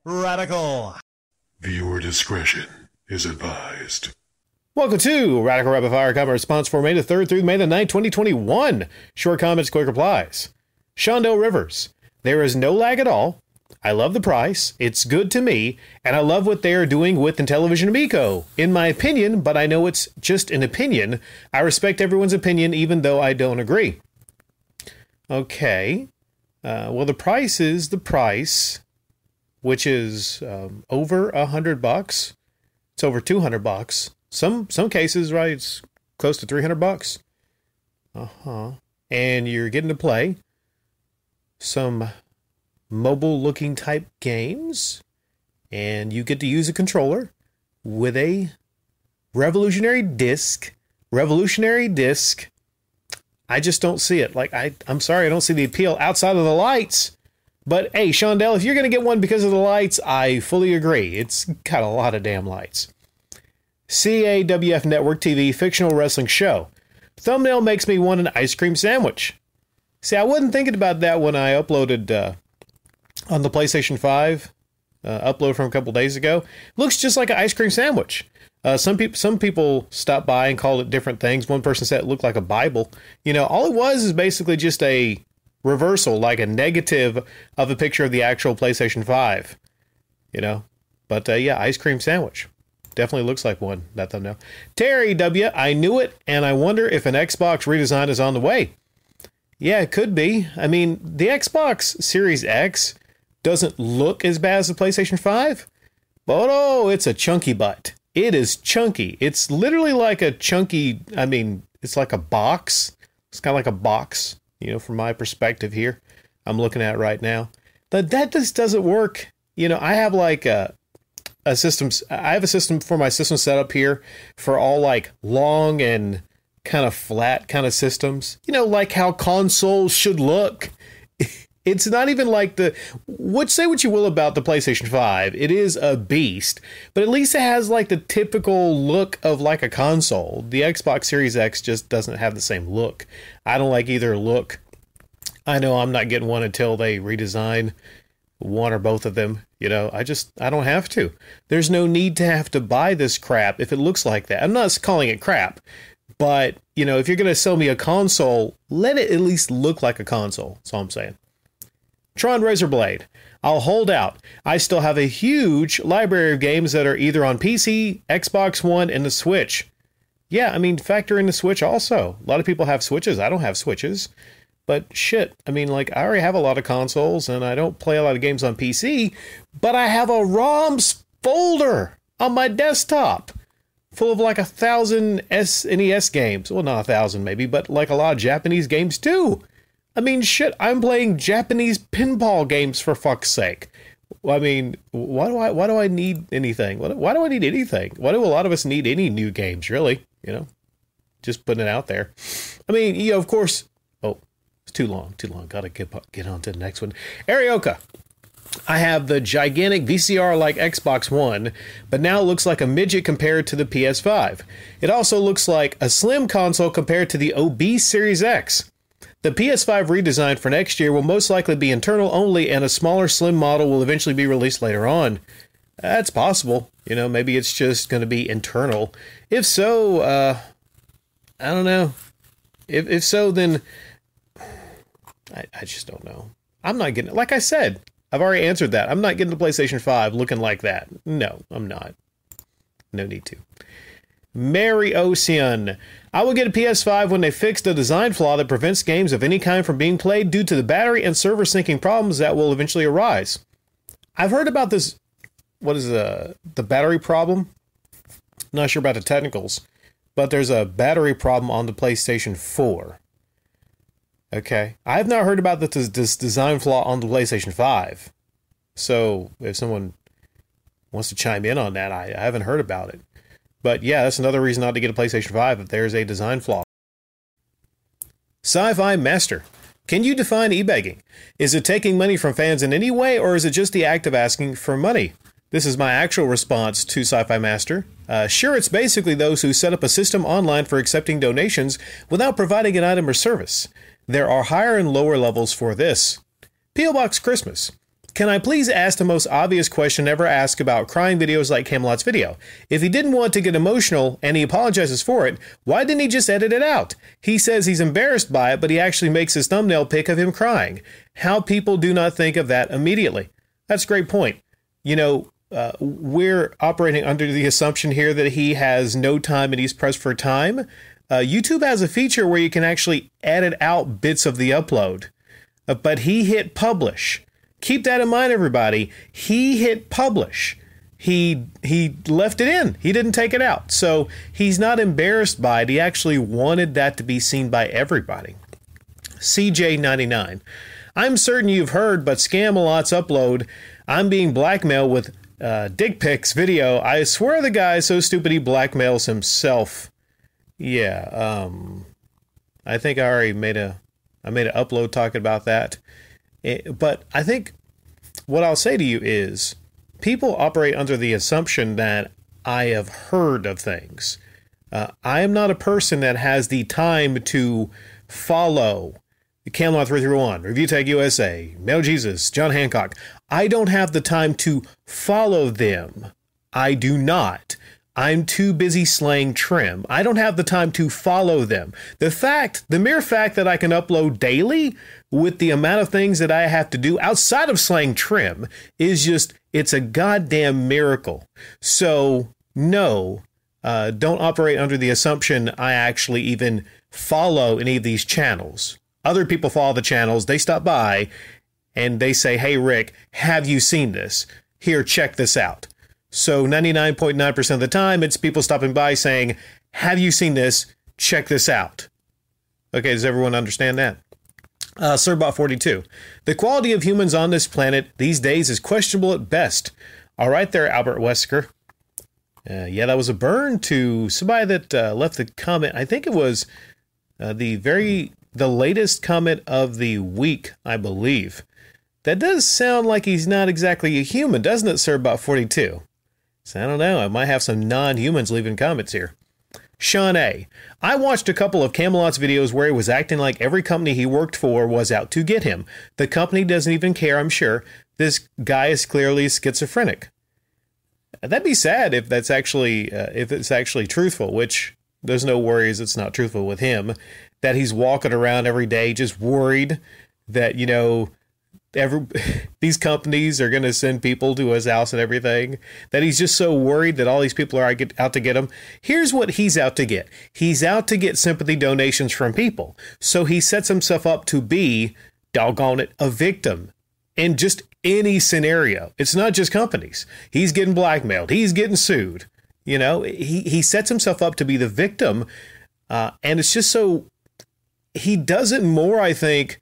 Radical. Viewer discretion is advised. Welcome to Radical Rapid Fire Comment Response for May the 3rd through May the 9th, 2021. Short comments, quick replies. Shondell Rivers. There is no lag at all. I love the price. It's good to me. And I love what they are doing with Intellivision Amico. In my opinion, but I know it's just an opinion, I respect everyone's opinion even though I don't agree. Okay. Well, the price is the price, which is over $100. It's over $200. Some cases, right, it's close to $300. And you're getting to play some mobile-looking type games, and you get to use a controller with a revolutionary disc. I just don't see it. Like, I'm sorry, I don't see the appeal outside of the lights. But hey, Shondell, if you're going to get one because of the lights, I fully agree. It's got a lot of damn lights. CAWF Network TV fictional wrestling show. Thumbnail makes me want an ice cream sandwich. See, I wasn't thinking about that when I uploaded on the PlayStation 5 upload from a couple days ago. Looks just like an ice cream sandwich. Some people stopped by and called it different things. One person said it looked like a Bible. You know, all it was is basically just a reversal, like a negative of a picture of the actual PlayStation 5. You know, but yeah, ice cream sandwich. Definitely looks like one, that thumbnail. Terry W., I knew it, and I wonder if an Xbox redesign is on the way. Yeah, it could be. I mean, the Xbox Series X doesn't look as bad as the PlayStation 5, but oh, it's a chunky butt. It is chunky. It's literally like a chunky, I mean, it's like a box. It's kind of like a box, you know, from my perspective here. I'm looking at it right now. But that just doesn't work. You know, I have like a system. I have a system for my system set up here for all like long and kind of flat kind of systems. You know, like how consoles should look. It's not even like say what you will about the PlayStation 5. It is a beast, but at least it has like the typical look of like a console. The Xbox Series X just doesn't have the same look. I don't like either look. I know I'm not getting one until they redesign one or both of them. You know, I don't have to. There's no need to have to buy this crap if it looks like that. I'm not calling it crap, but you know, if you're going to sell me a console, let it at least look like a console. That's all I'm saying. Tron Razorblade. I'll hold out. I still have a huge library of games that are either on PC, Xbox One, and the Switch. Yeah, I mean, factor in the Switch also. A lot of people have Switches. I don't have Switches. But shit, I mean, like, I already have a lot of consoles, and I don't play a lot of games on PC, but I have a ROMs folder on my desktop full of like 1,000 SNES games. Well, not 1,000 maybe, but like a lot of Japanese games too. I mean, shit, I'm playing Japanese pinball games for fuck's sake. I mean, why do I need anything? Why do I need anything? Why do a lot of us need any new games, really? You know, just putting it out there. I mean, you know, of course. Oh, it's too long. Gotta get on to the next one. Arioka. I have the gigantic VCR-like Xbox One, but now it looks like a midget compared to the PS5. It also looks like a slim console compared to the obese Series X. The PS5 redesign for next year will most likely be internal only, and a smaller slim model will eventually be released later on. That's possible. You know, maybe it's just going to be internal. If so, I don't know. If so, then I just don't know. I'm not getting it. Like I said, I've already answered that. I'm not getting the PlayStation 5 looking like that. No, I'm not. No need to. Mary Ocean. I will get a PS5 when they fix the design flaw that prevents games of any kind from being played due to the battery and server syncing problems that will eventually arise. I've heard about this. What is the battery problem? Not sure about the technicals, but there's a battery problem on the PlayStation 4. Okay. I have not heard about this design flaw on the PlayStation 5. So if someone wants to chime in on that, I haven't heard about it. But yeah, that's another reason not to get a PlayStation 5 if there's a design flaw. Sci-Fi Master. Can you define e-begging? Is it taking money from fans in any way, or is it just the act of asking for money? This is my actual response to Sci-Fi Master. Sure, it's basically those who set up a system online for accepting donations without providing an item or service. There are higher and lower levels for this. P.O. Box Christmas. Can I please ask the most obvious question ever asked about crying videos like Camelot's video? If he didn't want to get emotional and he apologizes for it, why didn't he just edit it out? He says he's embarrassed by it, but he actually makes his thumbnail pic of him crying. How people do not think of that immediately. That's a great point. You know, we're operating under the assumption here that he has no time and he's pressed for time. YouTube has a feature where you can actually edit out bits of the upload, but he hit publish. Keep that in mind, everybody. He hit publish. He left it in. He didn't take it out. So he's not embarrassed by it. He actually wanted that to be seen by everybody. CJ99. I'm certain you've heard, but Scamelot's upload, I'm being blackmailed with dick pics video. I swear the guy is so stupid he blackmails himself. Yeah, I think I already made an upload talking about that. But I think what I'll say to you is people operate under the assumption that I have heard of things. I am not a person that has the time to follow Camelot 331, Review Tech USA, Male Jesus, John Hancock. I don't have the time to follow them. I do not. I'm too busy slaying trim. I don't have the time to follow them. The mere fact that I can upload daily with the amount of things that I have to do outside of slaying trim is just, it's a goddamn miracle. So no, don't operate under the assumption I actually even follow any of these channels. Other people follow the channels. They stop by and they say, hey, Rick, have you seen this? Here, check this out. So 99.9% of the time, it's people stopping by saying, have you seen this? Check this out. Okay, does everyone understand that? Sirbot42. The quality of humans on this planet these days is questionable at best. All right there, Albert Wesker. Yeah, that was a burn to somebody that left the comment. I think it was the latest comment of the week, I believe. That does sound like he's not exactly a human, doesn't it, Sirbot42? So I don't know. I might have some non-humans leaving comments here. Sean A. I watched a couple of Camelot's videos where he was acting like every company he worked for was out to get him. The company doesn't even care, I'm sure. This guy is clearly schizophrenic. That'd be sad if that's actually if it's actually truthful, which there's no worries it's not truthful with him. That he's walking around every day just worried that, you know, these companies are going to send people to his house and everything, that he's just so worried that all these people are out to get him. Here's what he's out to get. He's out to get sympathy donations from people. So he sets himself up to be, doggone it, a victim in just any scenario. It's not just companies. He's getting blackmailed. He's getting sued. You know, he sets himself up to be the victim. And it's just so, he does it more, I think,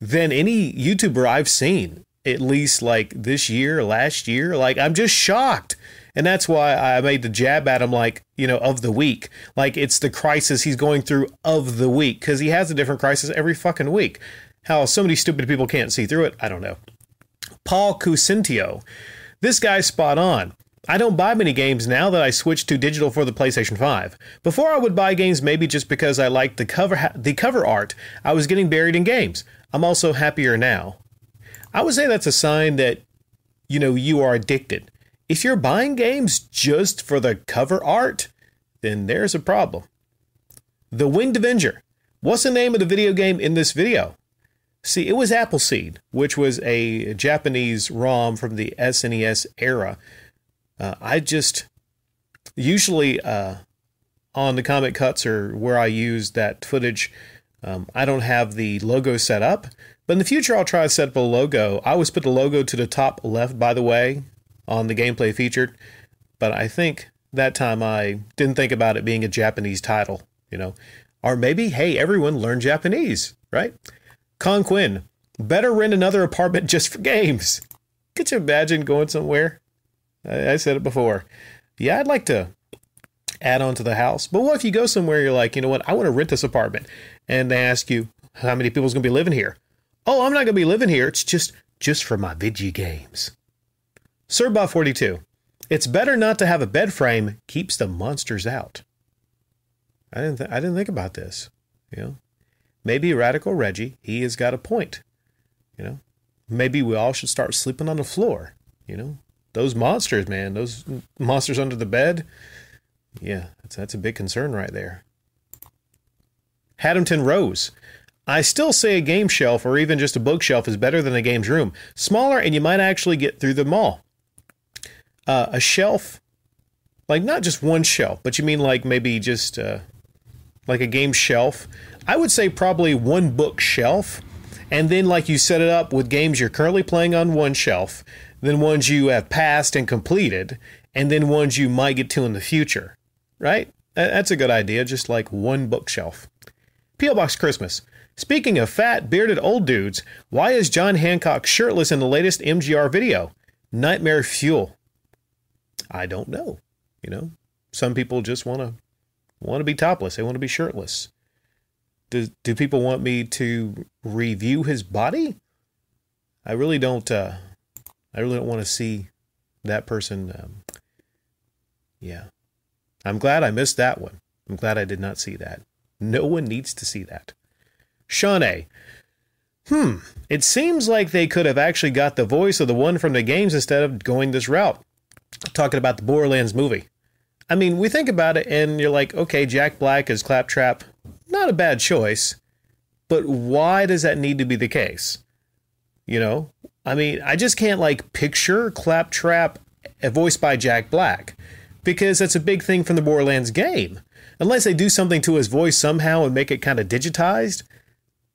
than any YouTuber I've seen, at least like this year, last year. Like, I'm just shocked. And that's why I made the jab at him, like, you know, of the week. Like, it's the crisis he's going through of the week, because he has a different crisis every fucking week. How so many stupid people can't see through it, I don't know. Paul Cusintio. This guy's spot on. I don't buy many games now that I switched to digital for the PlayStation 5. Before I would buy games maybe just because I liked the cover art. I was getting buried in games. I'm also happier now. I would say that's a sign that, you know, you are addicted. If you're buying games just for the cover art, then there's a problem. The Winged Avenger. What's the name of the video game in this video? See, it was Appleseed, which was a Japanese ROM from the SNES era. I just usually on the comment cuts or where I use that footage, I don't have the logo set up, but in the future I'll try to set up a logo. I always put the logo to the top left, by the way, on the gameplay featured, but I think that time I didn't think about it being a Japanese title, you know, or maybe, hey, everyone learn Japanese, right? Con Quinn, better rent another apartment just for games. Could you imagine going somewhere? I said it before. Yeah, I'd like to add on to the house. But what if you go somewhere, you're like, you know what, I want to rent this apartment. And they ask you, how many people's going to be living here? Oh, I'm not going to be living here. It's just for my video games. Sirbot42. It's better not to have a bed frame. Keeps the monsters out. I didn't think about this. You know, maybe Radical Reggie, he has got a point. You know, maybe we all should start sleeping on the floor. You know, those monsters, man, those monsters under the bed. Yeah, that's a big concern right there. Haddington Rose. I still say a game shelf or even just a bookshelf is better than a games room. Smaller and you might actually get through them all. A shelf, like not just one shelf, but you mean like maybe just like a game shelf. I would say probably one bookshelf. And then like you set it up with games you're currently playing on one shelf, then ones you have passed and completed, and then ones you might get to in the future. Right? That's a good idea, just like one bookshelf. P.O. Box Christmas. Speaking of fat, bearded old dudes, why is John Hancock shirtless in the latest MGR video? Nightmare fuel. I don't know. You know, some people just want to be topless. They want to be shirtless. Do people want me to review his body? I really don't. I really don't want to see that person. Yeah, I'm glad I missed that one. I'm glad I did not see that. No one needs to see that. Sean A. It seems like they could have actually got the voice of the one from the games instead of going this route. Talking about the Borderlands movie. I mean, we think about it and you're like, okay, Jack Black as Claptrap, not a bad choice, but why does that need to be the case? You know, I mean, I just can't like picture Claptrap voiced by Jack Black because that's a big thing from the Borderlands game. Unless they do something to his voice somehow and make it kind of digitized.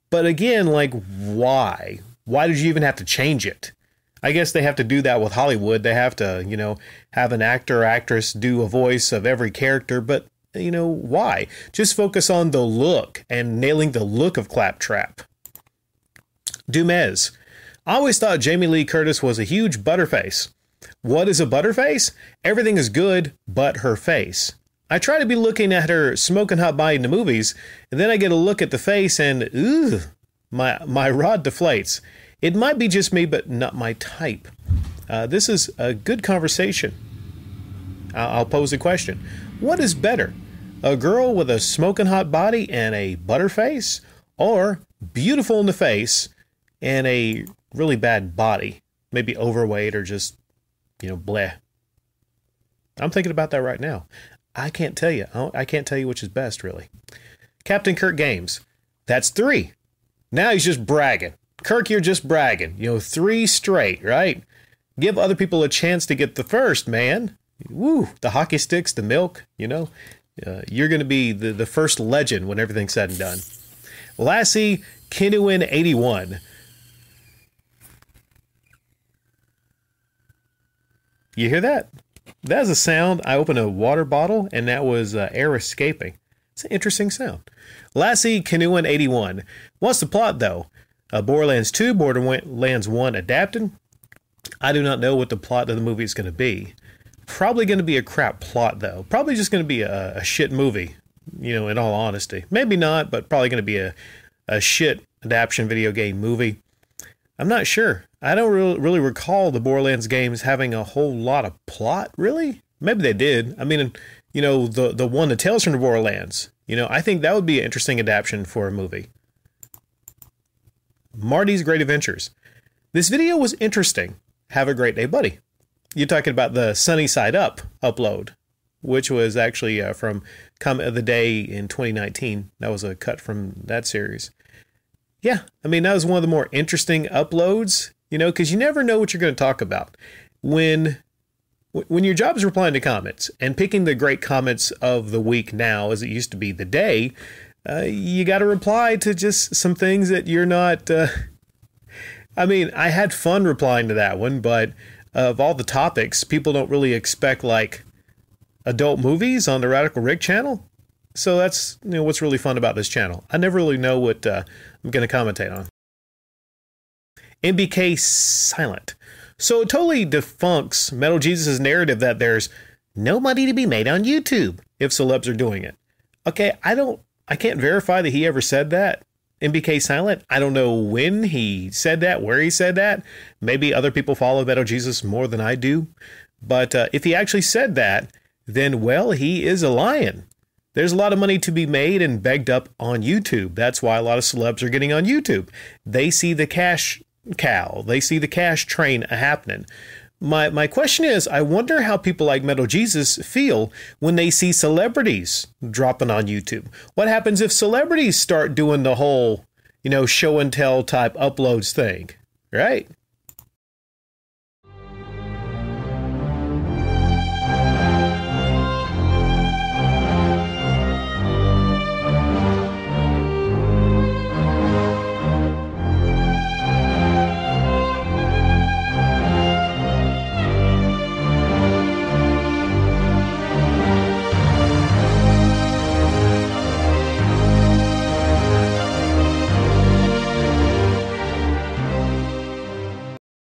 But again, like, why? Why did you even have to change it? I guess they have to do that with Hollywood. They have to, you know, have an actor or actress do a voice of every character. But, you know, why? Just focus on the look and nailing the look of Claptrap. Dumez. I always thought Jamie Lee Curtis was a huge butterface. What is a butterface? Everything is good but her face. I try to be looking at her smoking hot body in the movies, and then I get a look at the face and, ooh, my rod deflates. It might be just me, but not my type. This is a good conversation. I'll pose a question. What is better, a girl with a smoking hot body and a butterface, or beautiful in the face and a really bad body, maybe overweight or just, you know, bleh? I'm thinking about that right now. I can't tell you. I can't tell you which is best, really. Captain Kirk Games. That's 3. Now he's just bragging. Kirk, you're just bragging. You know, 3 straight, right? Give other people a chance to get the first, man. Woo, the hockey sticks, the milk, you know. You're going to be the first legend when everything's said and done. Lassie Kinuin 81. You hear that? That's a sound. I opened a water bottle and that was air escaping. It's an interesting sound. Lassie Canoein 81. What's the plot though? Borderlands 2, Borderlands 1 adapted. I do not know what the plot of the movie is going to be. Probably going to be a crap plot though. Probably just going to be a shit movie. You know, in all honesty. Maybe not, but probably going to be a shit adaptation video game movie. I'm not sure. I don't really recall the Borderlands games having a whole lot of plot, really. Maybe they did. I mean, you know, the one, the Tales from the Borderlands. You know, I think that would be an interesting adaptation for a movie. Marty's Great Adventures. This video was interesting. Have a great day, buddy. You're talking about the Sunny Side Up upload, which was actually from Comment of the Day in 2019. That was a cut from that series. Yeah, I mean, that was one of the more interesting uploads, you know, because you never know what you're going to talk about. When your job is replying to comments and picking the great comments of the week now, as it used to be the day, you got to reply to just some things that you're not... I mean, I had fun replying to that one, but of all the topics, people don't really expect, like, adult movies on the Radical Rick channel. So that's, you know, what's really fun about this channel. I never really know what I'm going to commentate on. MBK Silent. So it totally defunks Metal Jesus' narrative that there's no money to be made on YouTube if celebs are doing it. Okay, I can't verify that he ever said that. MBK Silent. I don't know when he said that, where he said that. Maybe other people follow Metal Jesus more than I do. But if he actually said that, then, well, he is a lion. There's a lot of money to be made and begged up on YouTube. That's why a lot of celebs are getting on YouTube. They see the cash cow. They see the cash train happening. My question is, I wonder how people like Metal Jesus feel when they see celebrities dropping on YouTube. What happens if celebrities start doing the whole, show and tell type uploads thing, right?